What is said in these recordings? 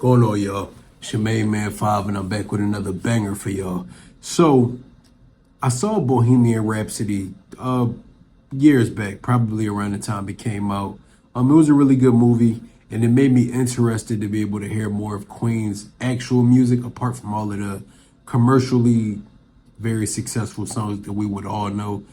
Going on, y'all? It's your main man 5, and I'm back with another banger for y'all. So, I saw Bohemian Rhapsody years back, probably around the time it came out. It was a really good movie, and it made me interested to be able to hear more of Queen's actual music, apart from all of the commercially very successful songs that we would all know.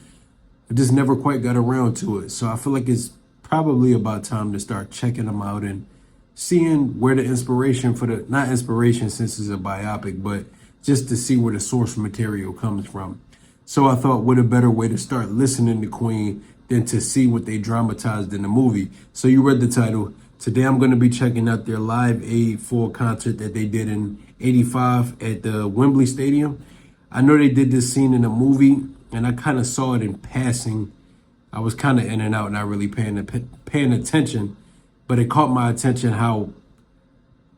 I just never quite got around to it. So I feel like it's probably about time to start checking them out and seeing where the inspiration for the, not inspiration since it's a biopic, but just to see where the source material comes from. So I thought, what a better way to start listening to Queen than to see what they dramatized in the movie. So you read the title. Today I'm going to be checking out their Live Aid full concert that they did in '85 at the Wembley Stadium. I know they did this scene in a movie, and I kind of saw it in passing. I was kind of in and out, not really paying attention, but it caught my attention how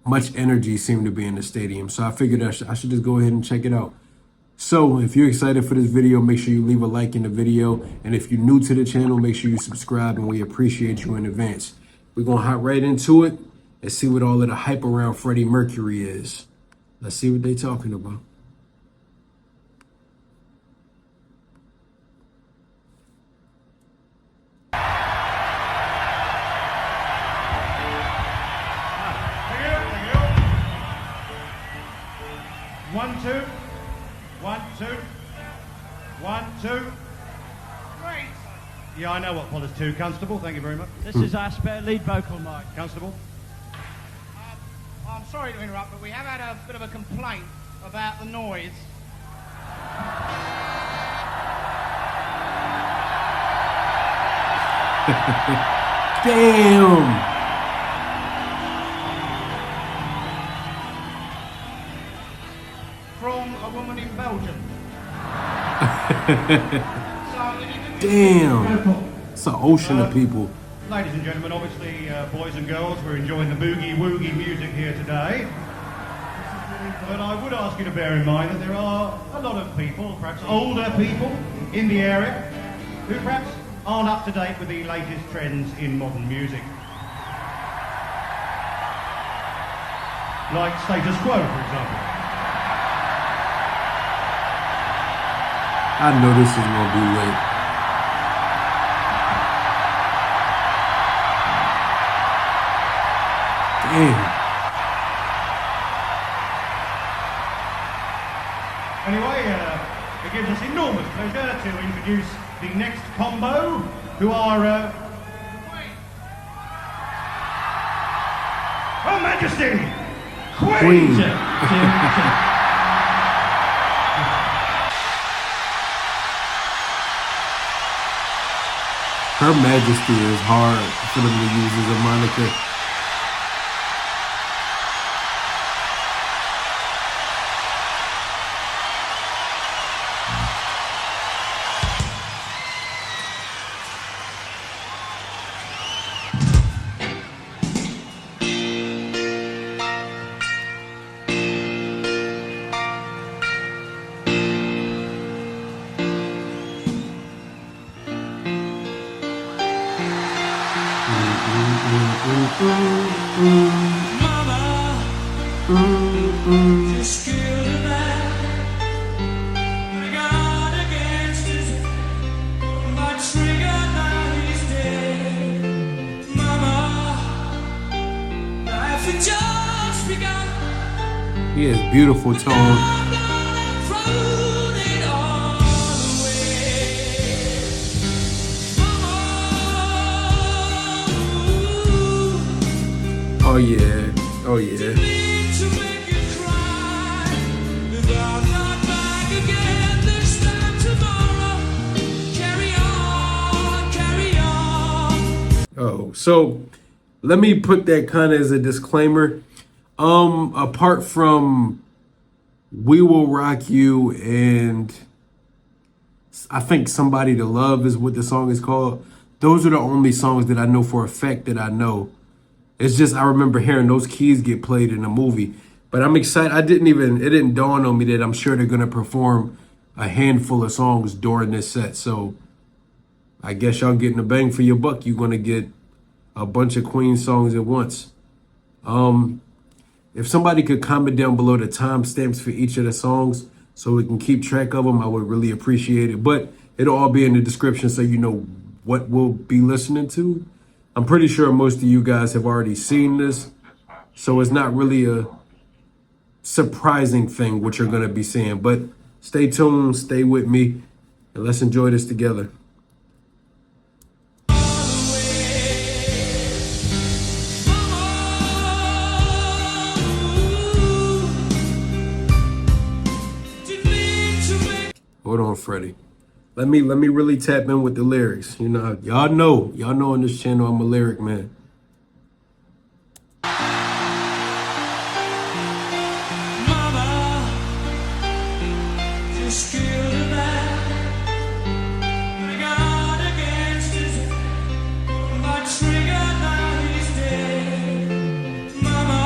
much energy seemed to be in the stadium. So I figured I should just go ahead and check it out. So if you're excited for this video, make sure you leave a like in the video. And if you're new to the channel, make sure you subscribe, and we appreciate you in advance. We're going to hop right into it and see what all of the hype around Freddie Mercury is. Let's see what they're talking about. One, two. 1, 2. 1, 2. Great. Yeah, I know what follows 2. Constable, thank you very much. This is our spare lead vocal mic. Constable. I'm sorry to interrupt, but we have had a bit of a complaint about the noise. Damn. From a woman in Belgium. Damn. It's an ocean of people. Ladies and gentlemen, obviously, boys and girls, we're enjoying the boogie-woogie music here today. But I would ask you to bear in mind that there are a lot of people, perhaps older people, in the area who perhaps aren't up to date with the latest trends in modern music. Like status quo, for example. I know this is gonna be late. Damn. Anyway, it gives us enormous pleasure to introduce the next combo, who are Her Majesty, Queen. Her Majesty is hard for them to use as a moniker. Mama, you're scared of that. I got against it, my trigger, now he's dead. Mama, life had just begun. He has beautiful tone. Oh yeah, oh yeah. Oh, so let me put that kind of as a disclaimer. Apart from We Will Rock You and I think Somebody to Love is what the song is called. Those are the only songs that I know for a fact that I know. It's just I remember hearing those keys get played in the movie. But I'm excited. It didn't dawn on me that I'm sure they're going to perform a handful of songs during this set. So I guess y'all getting a bang for your buck. You're going to get a bunch of Queen songs at once. If somebody could comment down below the timestamps for each of the songs so we can keep track of them, I would really appreciate it. But it'll all be in the description so you know what we'll be listening to. I'm pretty sure most of you guys have already seen this, so it's not really a surprising thing what you're going to be seeing. But stay tuned, stay with me, and let's enjoy this together. Hold on, Freddie. Let me really tap in with the lyrics. You know, y'all know on this channel I'm a lyric man. Mama, just killed a man. But God against his head. My trigger, now he's dead. Mama,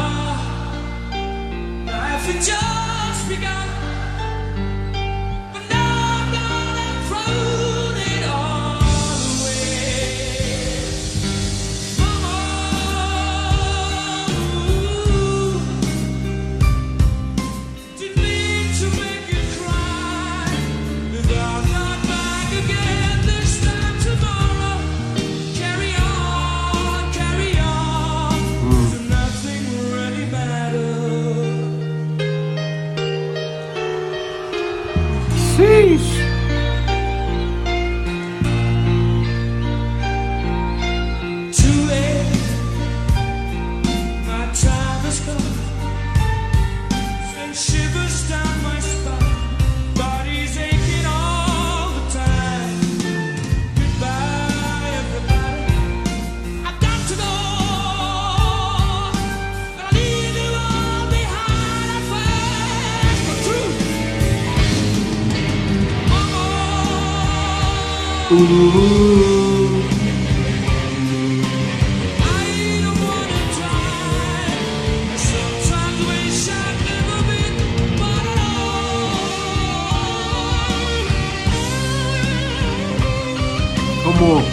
life had just begun. But now I'm gonna throw it all away. Mama, didn't mean to make you cry. If I'm not back again this time tomorrow, carry on, carry on. So nothing really matters. Sheesh. Too late, my time has come. Send shivers down my spine. Body's aching all the time. Goodbye, everybody. I've got to go. Gonna leave you all behind. I face the truth. Ooh. I don't wanna die. Sometimes wish I'd never been born at all. Come on.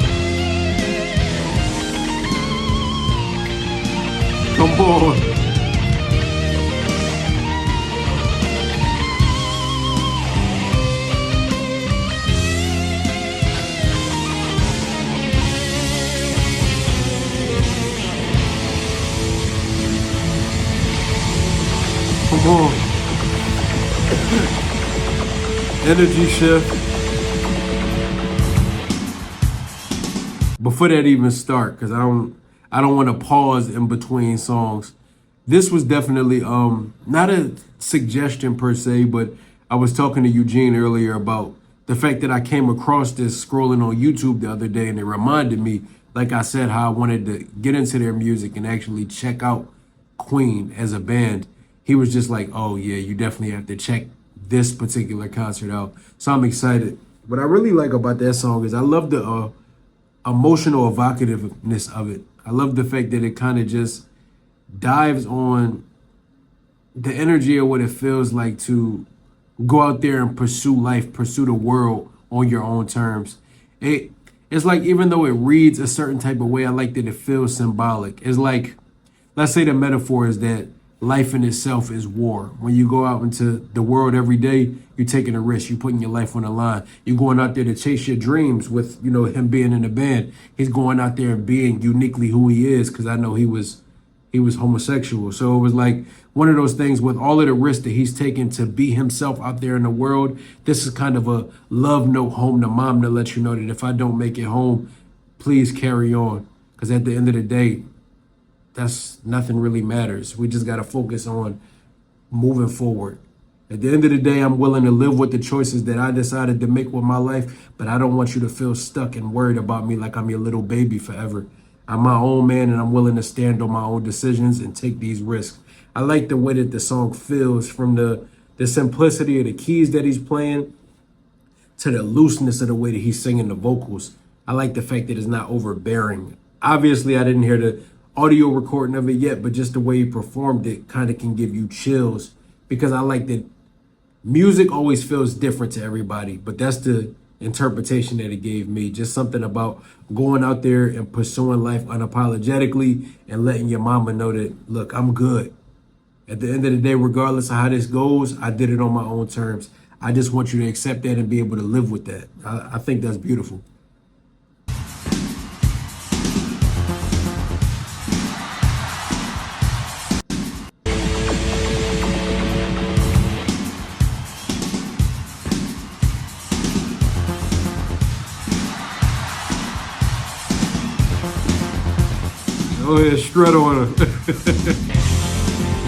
Come on. Come on. Energy shift. Before that even start, because I don't want to pause in between songs. This was definitely not a suggestion per se, but I was talking to Eugene earlier about the fact that I came across this scrolling on YouTube the other day, and it reminded me, like I said, how I wanted to get into their music and actually check out Queen as a band. He was just like, oh yeah, you definitely have to check this particular concert out. So I'm excited. What I really like about that song is I love the emotional evocativeness of it. I love the fact that it kind of just dives on the energy of what it feels like to go out there and pursue life, pursue the world on your own terms. It's like, even though it reads a certain type of way, I like that it feels symbolic. It's like, let's say the metaphor is that life in itself is war. When you go out into the world every day, you're taking a risk. You're putting your life on the line. You're going out there to chase your dreams with, him being in the band. He's going out there and being uniquely who he is, because I know he was homosexual. So it was like one of those things with all of the risks that he's taken to be himself out there in the world. This is kind of a love note home to mom to let you know that if I don't make it home, please carry on. Because at the end of the day, that's nothing really matters. We just got to focus on moving forward. At the end of the day, I'm willing to live with the choices that I decided to make with my life, but I don't want you to feel stuck and worried about me like I'm your little baby forever. I'm my own man, and I'm willing to stand on my own decisions and take these risks. I like the way that the song feels, from the simplicity of the keys that he's playing to the looseness of the way that he's singing the vocals. I like the fact that it's not overbearing. Obviously, I didn't hear the audio recording of it yet, but just the way he performed it kind of can give you chills, because I like that music always feels different to everybody, but that's the interpretation that it gave me. Just something about going out there and pursuing life unapologetically and letting your mama know that, look, I'm good. At the end of the day, regardless of how this goes, I did it on my own terms. I just want you to accept that and be able to live with that. I think that's beautiful. Go ahead, strut on her.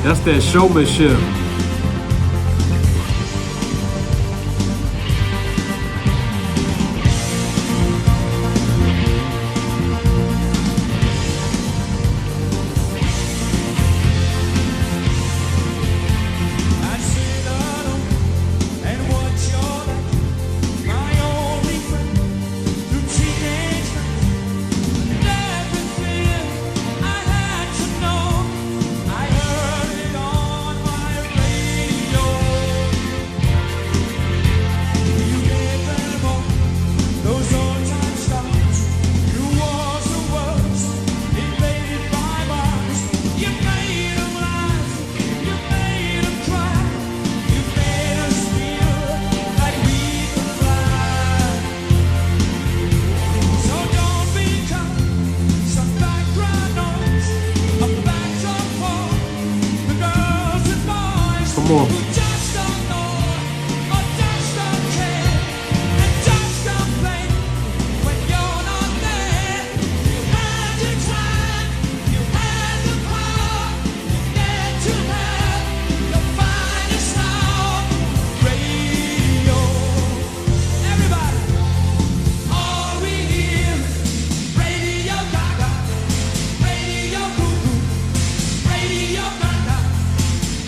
That's that showmanship. I sit alone and watch your light, my only friend through teenage nights. And everything I had to know, I heard it on my radio. You gave them all those old time stars. You was the worst, invaded by bars. You made them laugh, you made them cry. You made us feel like we could fly. So don't become some background noise, a backdrop for the girls and boys Come on. who just don't know or just don't care and just don't play when you're not there. You had your time, you had the power, you get to have the finest hour. Radio, everybody, all we hear is Radio Gaga, Radio GOOOOO, Radio Gaga.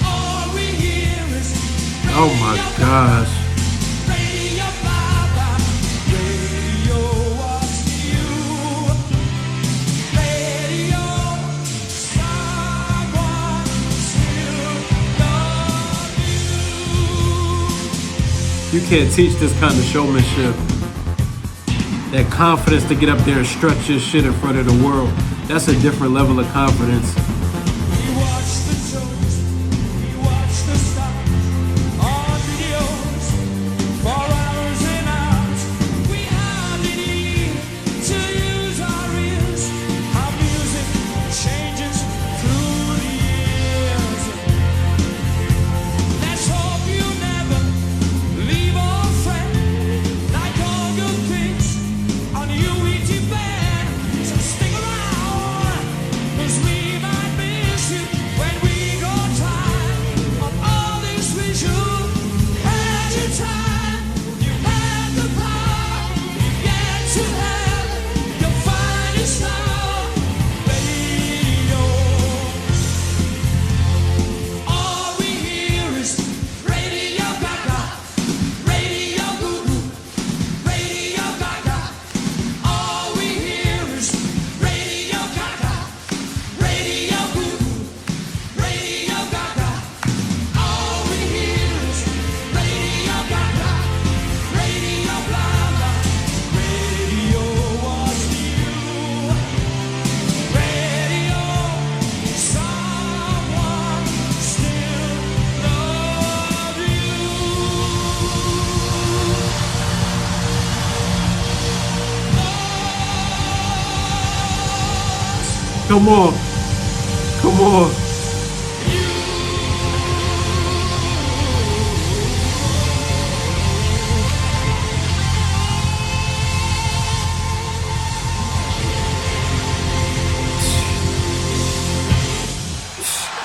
All we hear is Oh my gosh. Radio Gaga. Radio was you. Radio, someone still love you. You can't teach this kind of showmanship. That confidence to get up there and strut your shit in front of the world. That's a different level of confidence. We watch the shows, we watch the stars on videos for hours and hours. We hardly need to use our ears. How music changes through the years. Let's hope you never leave our friend. Like all good things on you we depend. So stick around, 'cause we might miss you when we go tired of all this visual. Had your time, you had the power, you get to have your finest hour. Radio, all we hear is Radio Gaga, Radio GOOOOO, Radio Gaga. All we hear is Radio Gaga, Radio GOOOOO, Radio Gaga. All we hear is Radio Gaga, Radio blah blah. Radio was you. Radio, someone still love you. Come on. Come on.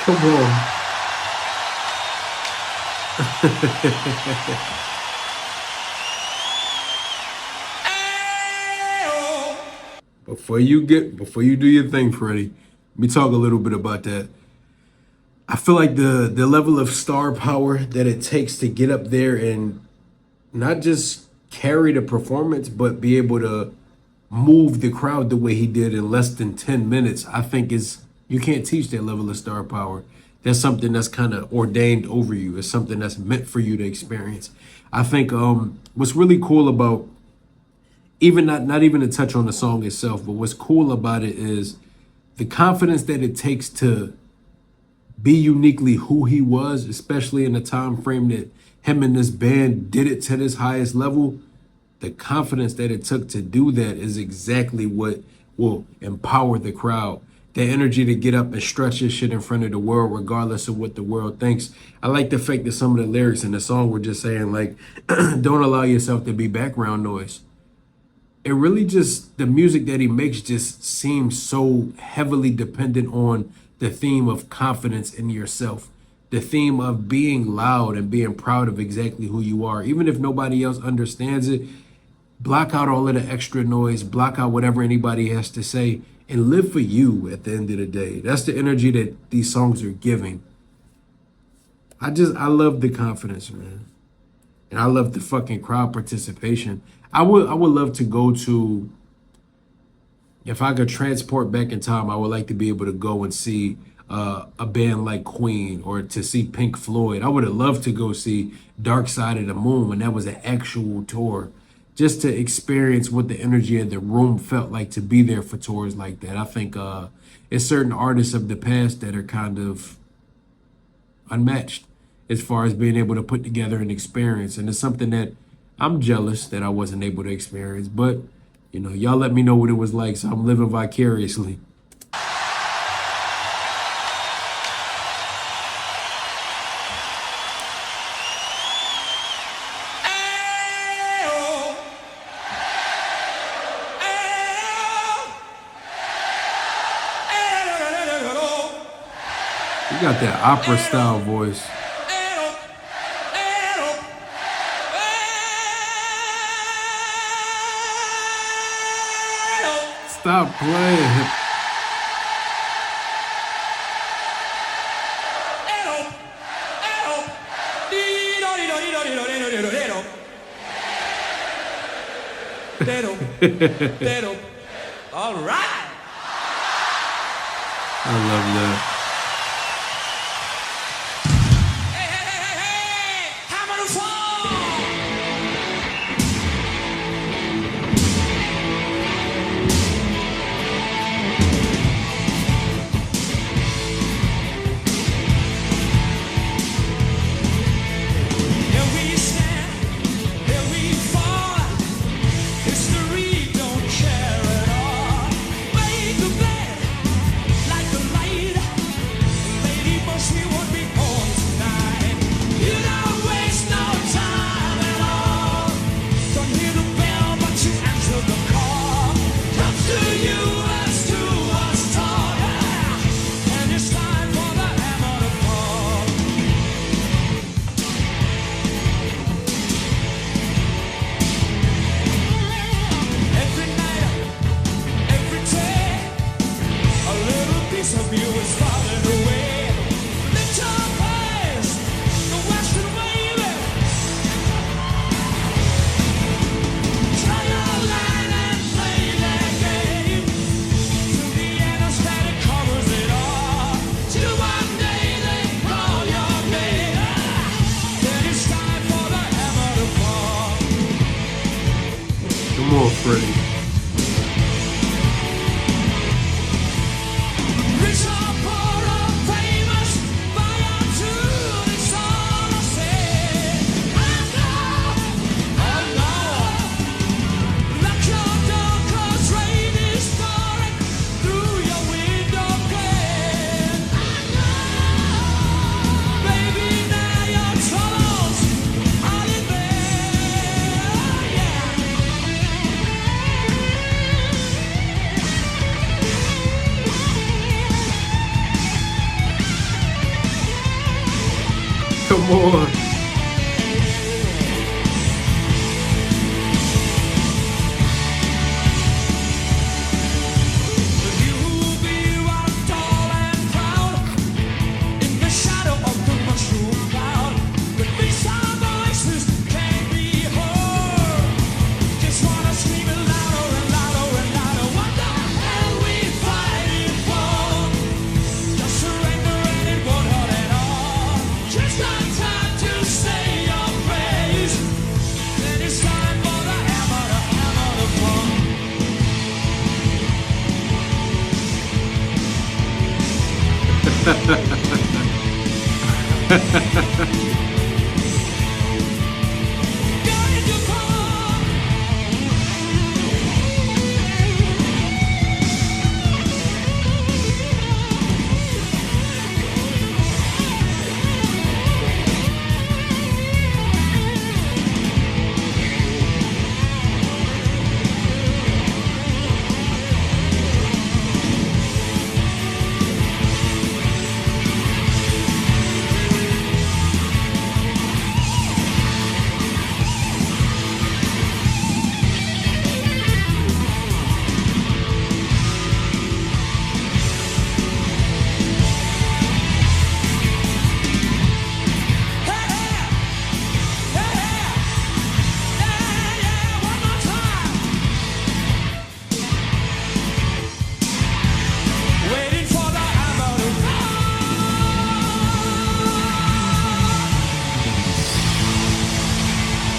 Come on. Before you do your thing, Freddie, let me talk a little bit about that. I feel like the level of star power that it takes to get up there and not just carry the performance, but be able to move the crowd the way he did in less than 10 minutes, I think you can't teach that level of star power. That's something that's kind of ordained over you. It's something that's meant for you to experience. I think what's really cool about, even not even to touch on the song itself, but what's cool about it is the confidence that it takes to be uniquely who he was, especially in the time frame that him and this band did it to this highest level. The confidence that it took to do that is exactly what will empower the crowd. The energy to get up and stretch this shit in front of the world, regardless of what the world thinks. I like the fact that some of the lyrics in the song were just saying, like, don't allow yourself to be background noise. It really just, the music that he makes just seems so heavily dependent on the theme of confidence in yourself, the theme of being loud and being proud of exactly who you are. Even if nobody else understands it, block out all of the extra noise, block out whatever anybody has to say, and live for you at the end of the day. That's the energy that these songs are giving. I love the confidence, man. And I love the fucking crowd participation. I would love to go to, if I could transport back in time, I would like to be able to go and see a band like Queen, or to see Pink Floyd. I would have loved to go see Dark Side of the Moon when that was an actual tour, just to experience what the energy of the room felt like to be there for tours like that. I think it's certain artists of the past that are kind of unmatched as far as being able to put together an experience. And it's something that I'm jealous that I wasn't able to experience. But, you know, y'all let me know what it was like, so I'm living vicariously. You got that opera style voice. Stop playing. All right. I love that. Come on, Freddie. Come on. Just like time to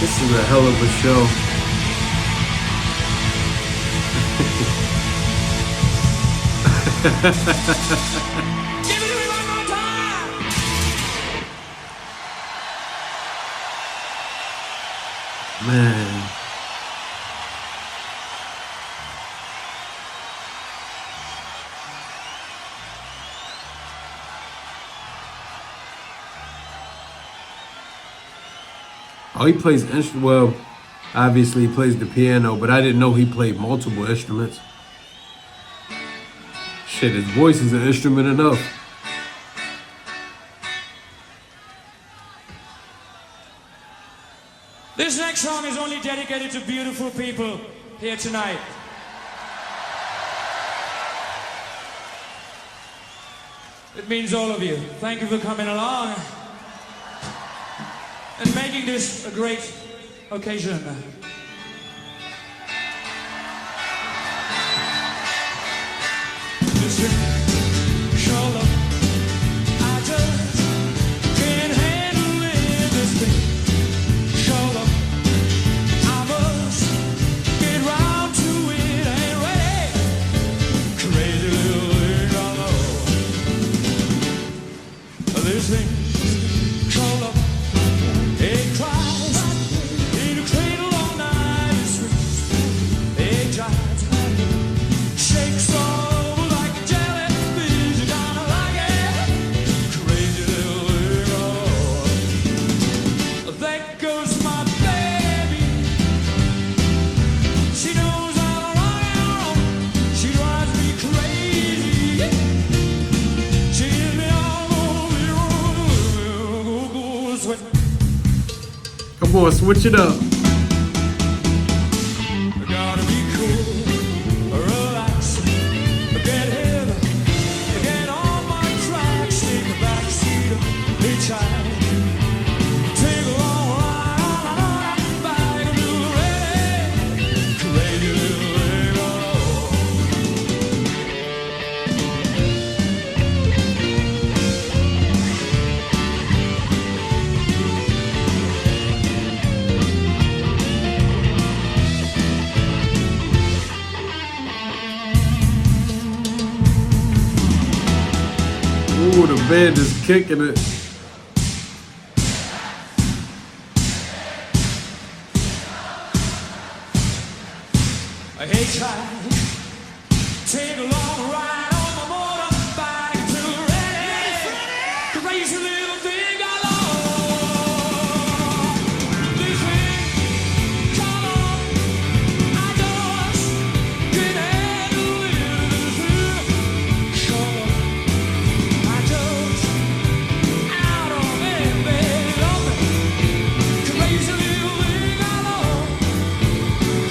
This is a hell of a show. Give it to me one more time. Man. Oh, he plays instrument. Well, obviously he plays the piano, but I didn't know he played multiple instruments. Shit, his voice is an instrument enough. This next song is only dedicated to beautiful people here tonight. It means all of you. Thank you for coming along and making this a great occasion. Listen, show love. I just can't handle it, this thing. Show love. I must get round to it. Ain't ready. Crazy little thing I know. This thing, show love. It cries in a cradle all night. It screams. It jives. Shakes all like a jellyfish. You gotta like it. Crazy little thing. There goes my baby. She knows I'm wrong and wrong. She drives me crazy. She gives me all over sweat. Come on, switch it up. Gotta be cool, relax, get hip, get on my tracks, take a back seat, hitchhike, take a long ride on that bike, and do ready, crazy little Ooh, the band is kicking it. a hitchhike, take a long ride on my motorbike, and do ready, crazy little thing I love. This thing, come on, I just can't handle it. This thing, come on, I just out of it, baby, love me. Crazy little thing I love.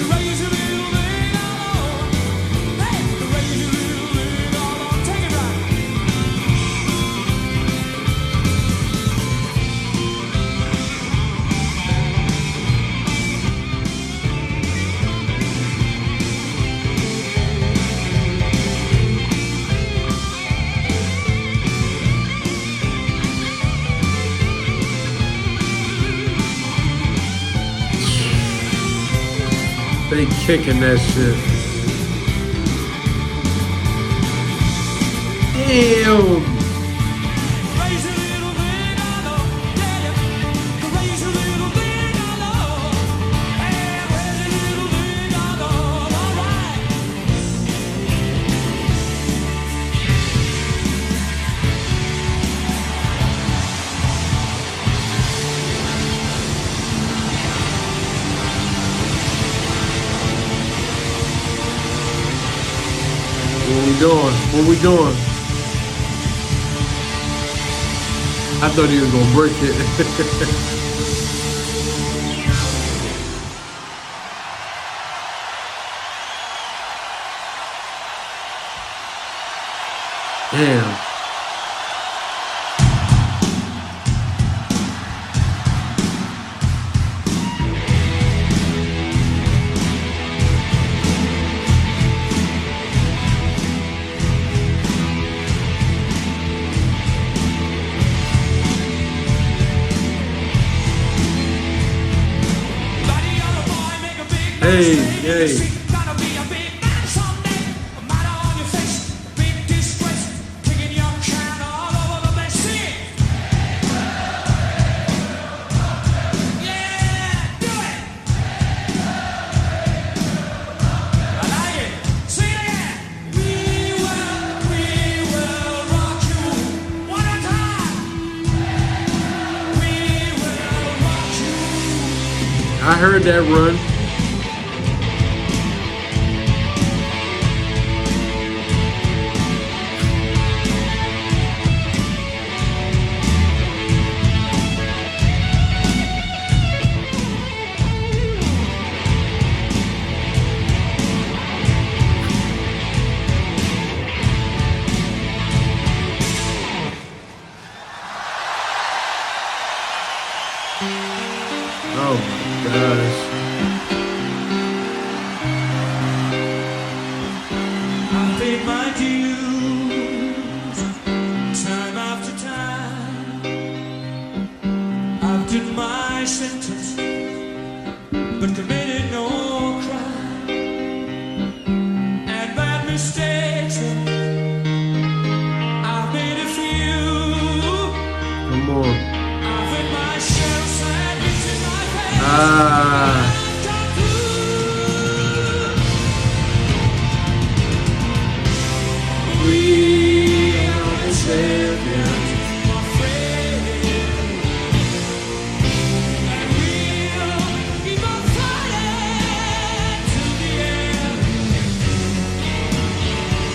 Crazy little thing I love. Hey, crazy little thing I love. Take it right. They kicking that shit. Damn. Crazy little thing I know. doing? What we doing? I thought he was gonna break it. Damn. Hey, hey. I heard that run. Oh my gosh. I've paid my dues time after time. I've done my sentence, but committed no crime. And bad mistakes, I've made a few. Come on. I've hit my shell, sadness in my face. Ah. We are the champions. My friend, and we'll keep on fighting to the end.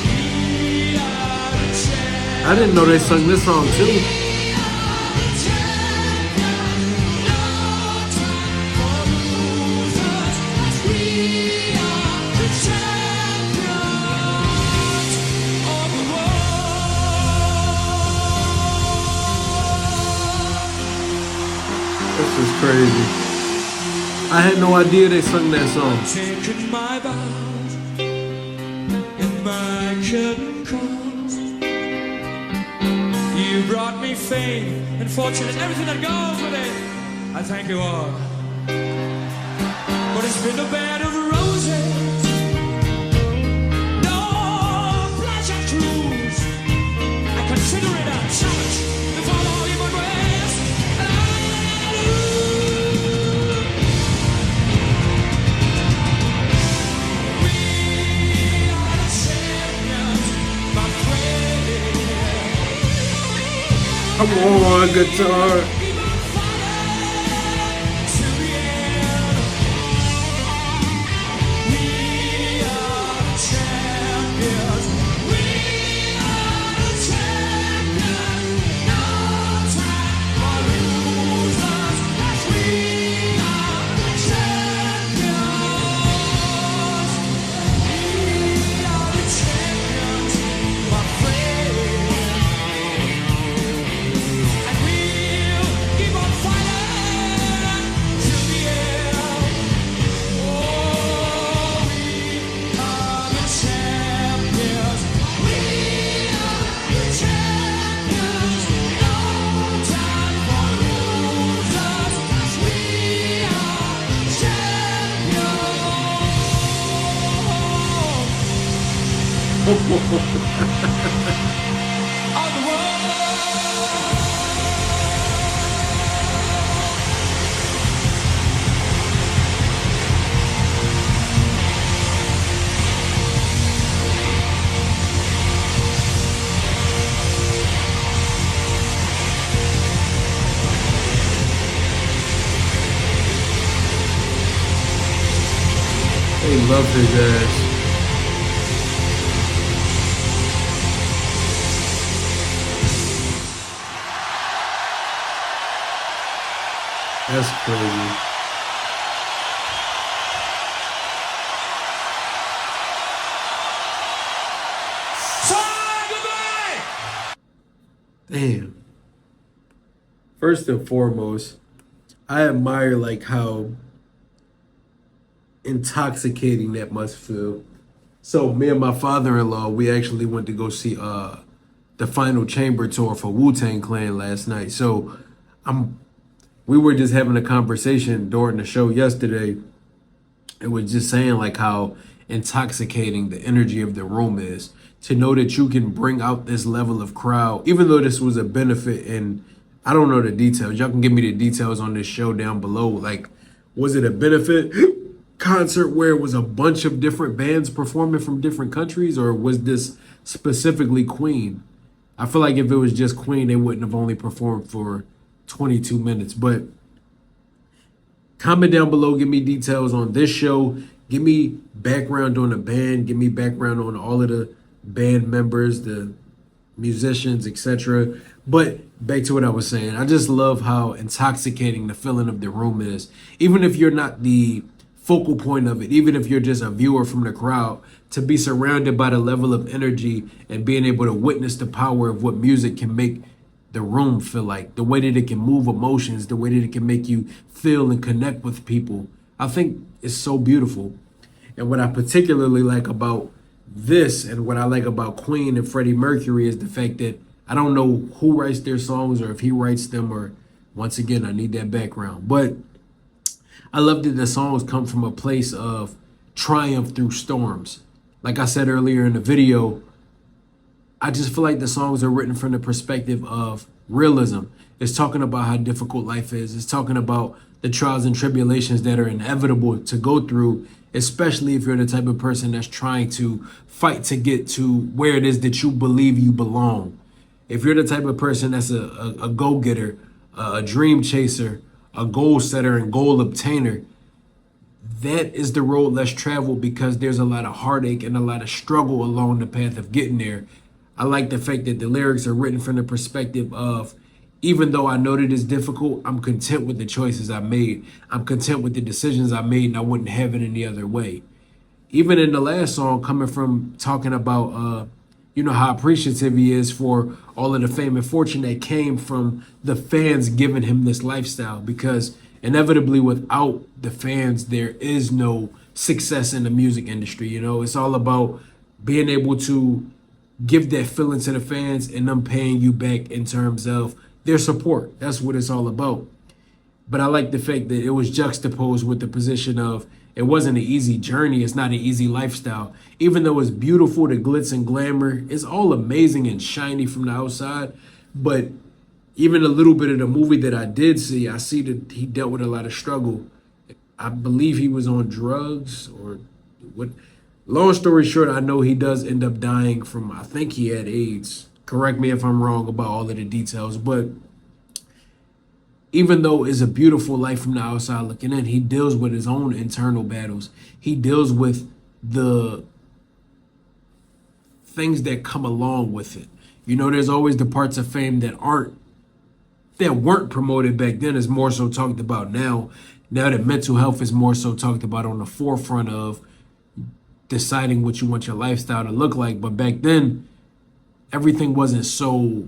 We are the champions. I didn't know they sung this song too. We are the champions. No time for losers. We are the champions of the world. This is crazy. I had no idea they sung that song. Taken my vows and my curtain calls. You brought me fame and fortune and everything that goes with it. I thank you all. But it's been a bed of roses, no pleasure cruise. I consider it a challenge to follow human ways. And I We are the champions, my friend. Come on, guitar. Keep on fighting to the end. We are the champions. We are the champions. No time for losers. 'Cause we are the champions. We are the champions, my friend. And we'll keep on fighting till the end. Oh, we are the champions. We are the champions. No time for losers. 'Cause we are the champions of the world. They love his ass. That's crazy. Say goodbye! Damn. First and foremost, I admire like how intoxicating that must feel. So me and my father-in-law, we actually went to go see the final chamber tour for Wu-Tang Clan last night. So I'm we were just having a conversation during the show yesterday. It was just saying like how intoxicating the energy of the room is. To know that you can bring out this level of crowd, even though this was a benefit, and I don't know the details. Y'all can give me the details on this show down below. Like, was it a benefit concert where it was a bunch of different bands performing from different countries, or was this specifically Queen? I feel like if it was just Queen, they wouldn't have only performed for 22 minutes. But comment down below, give me details on this show. Give me background on the band. Give me background on all of the band members, the musicians, etc. But back to what I was saying, I just love how intoxicating the feeling of the room is. Even if you're not the focal point of it, even if you're just a viewer from the crowd, to be surrounded by the level of energy and being able to witness the power of what music can make the room feel like, the way that it can move emotions, the way that it can make you feel and connect with people. I think it's so beautiful. And what I particularly like about this and what I like about Queen and Freddie Mercury is the fact that I don't know who writes their songs or if he writes them, or once again, I need that background. But I love that the songs come from a place of triumph through storms. Like I said earlier in the video, I just feel like the songs are written from the perspective of realism. It's talking about how difficult life is. It's talking about the trials and tribulations that are inevitable to go through, especially if you're the type of person that's trying to fight to get to where it is that you believe you belong. If you're the type of person that's a go-getter, a dream chaser, a goal setter and goal obtainer, that is the road less traveled, because there's a lot of heartache and a lot of struggle along the path of getting there. I like the fact that the lyrics are written from the perspective of, even though I know that it's difficult, I'm content with the choices I made. I'm content with the decisions I made, and I wouldn't have it any other way. Even in the last song, coming from talking about, how appreciative he is for all of the fame and fortune that came from the fans giving him this lifestyle, because inevitably without the fans, there is no success in the music industry. It's all about being able to give that feeling to the fans and them paying you back in terms of their support. That's what it's all about. But I like the fact that it was juxtaposed with the position of, it wasn't an easy journey. It's not an easy lifestyle. Even though it's beautiful, the glitz and glamour, it's all amazing and shiny from the outside. But even a little bit of the movie that I did see, I see that he dealt with a lot of struggle. I believe he was on drugs or what. Long story short, I know he does end up dying from, I think he had AIDS. Correct me if I'm wrong about all of the details. But even though it's a beautiful life from the outside looking in, he deals with his own internal battles. He deals with the things that come along with it. There's always the parts of fame that weren't promoted back then, is more so talked about now. Now that mental health is more so talked about on the forefront of deciding what you want your lifestyle to look like. But back then, everything wasn't so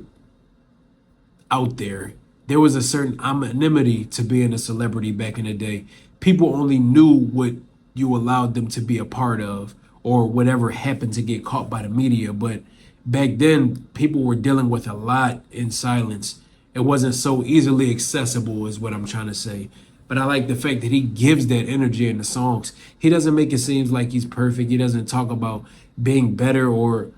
out there. There was a certain anonymity to being a celebrity back in the day. People only knew what you allowed them to be a part of, or whatever happened to get caught by the media. But back then, people were dealing with a lot in silence. It wasn't so easily accessible, is what I'm trying to say. But I like the fact that he gives that energy in the songs. He doesn't make it seem like he's perfect. He doesn't talk about being better or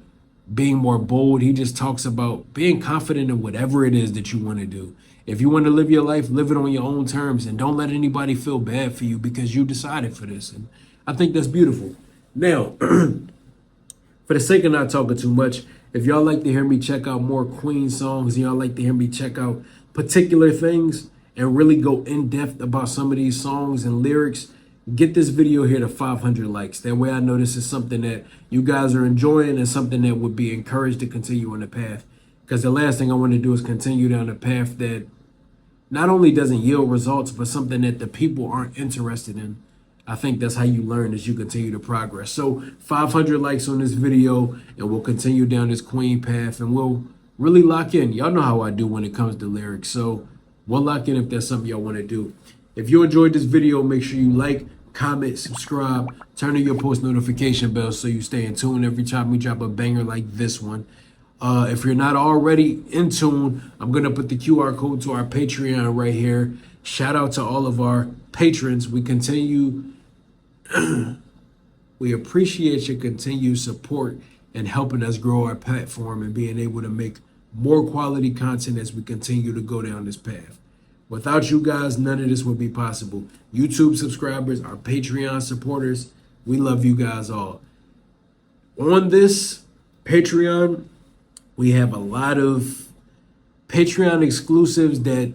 being more bold. He just talks about being confident in whatever it is that you want to do. If you want to live your life, live it on your own terms, and don't let anybody feel bad for you because you decided for this. And I think that's beautiful. Now, for the sake of not talking too much, if y'all like to hear me check out more Queen songs, and y'all like to hear me check out particular things and really go in depth about some of these songs and lyrics, get this video here to 500 likes. That way I know this is something that you guys are enjoying and something that would be encouraged to continue on the path. Because the last thing I want to do is continue down the path that not only doesn't yield results, but something that the people aren't interested in. I think that's how you learn as you continue to progress. So 500 likes on this video, and we'll continue down this Queen path, and we'll really lock in. Y'all know how I do when it comes to lyrics, so we'll lock in if that's something y'all want to do. If you enjoyed this video, make sure you like, comment, subscribe, turn on your post notification bell so you stay in tune every time we drop a banger like this one. If you're not already in tune, I'm going to put the QR code to our Patreon right here. Shout out to all of our patrons. We appreciate your continued support and helping us grow our platform and being able to make more quality content as we continue to go down this path. Without you guys, none of this would be possible. YouTube subscribers, our Patreon supporters, we love you guys all. On this Patreon, we have a lot of Patreon exclusives that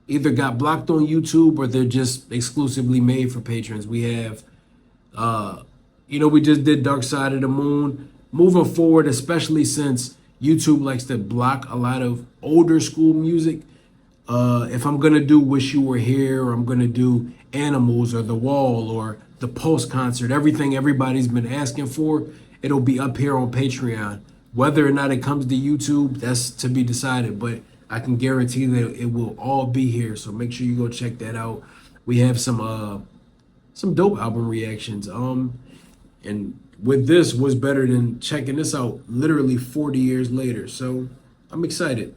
either got blocked on YouTube or they're just exclusively made for patrons. We have, we just did Dark Side of the Moon. Moving forward, especially since YouTube likes to block a lot of older school music, if I'm going to do Wish You Were Here, or I'm going to do Animals or The Wall or the Pulse concert, everything everybody's been asking for, it'll be up here on Patreon. Whether or not it comes to YouTube, that's to be decided, but I can guarantee that it will all be here. So make sure you go check that out. We have some dope album reactions. And with this, what's better than checking this out literally 40 years later? So I'm excited.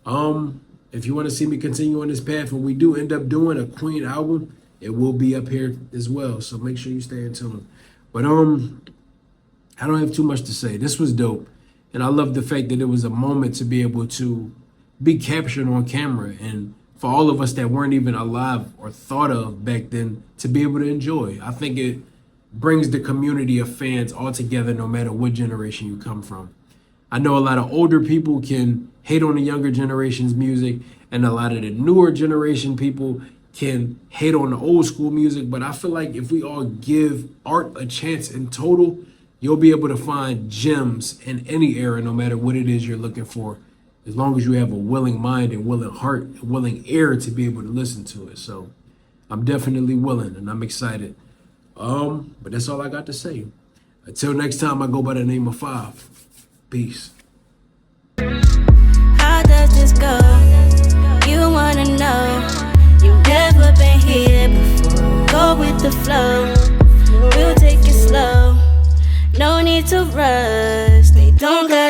If you want to see me continue on this path, when we do end up doing a Queen album, it will be up here as well. So make sure you stay in tune. But I don't have too much to say. This was dope. And I love the fact that it was a moment to be able to be captured on camera, and for all of us that weren't even alive or thought of back then to be able to enjoy. I think it brings the community of fans all together no matter what generation you come from. I know a lot of older people can hate on the younger generation's music, and a lot of the newer generation people can hate on the old school music, but I feel like if we all give art a chance in total, you'll be able to find gems in any era, no matter what it is you're looking for, as long as you have a willing mind and willing heart, and willing ear to be able to listen to it. So I'm definitely willing, and I'm excited. But that's all I got to say. Until next time, I go by the name of 5. Peace. How does this go? You wanna know? You've never been here before. Go with the flow. We'll take it slow. No need to rush. They don't got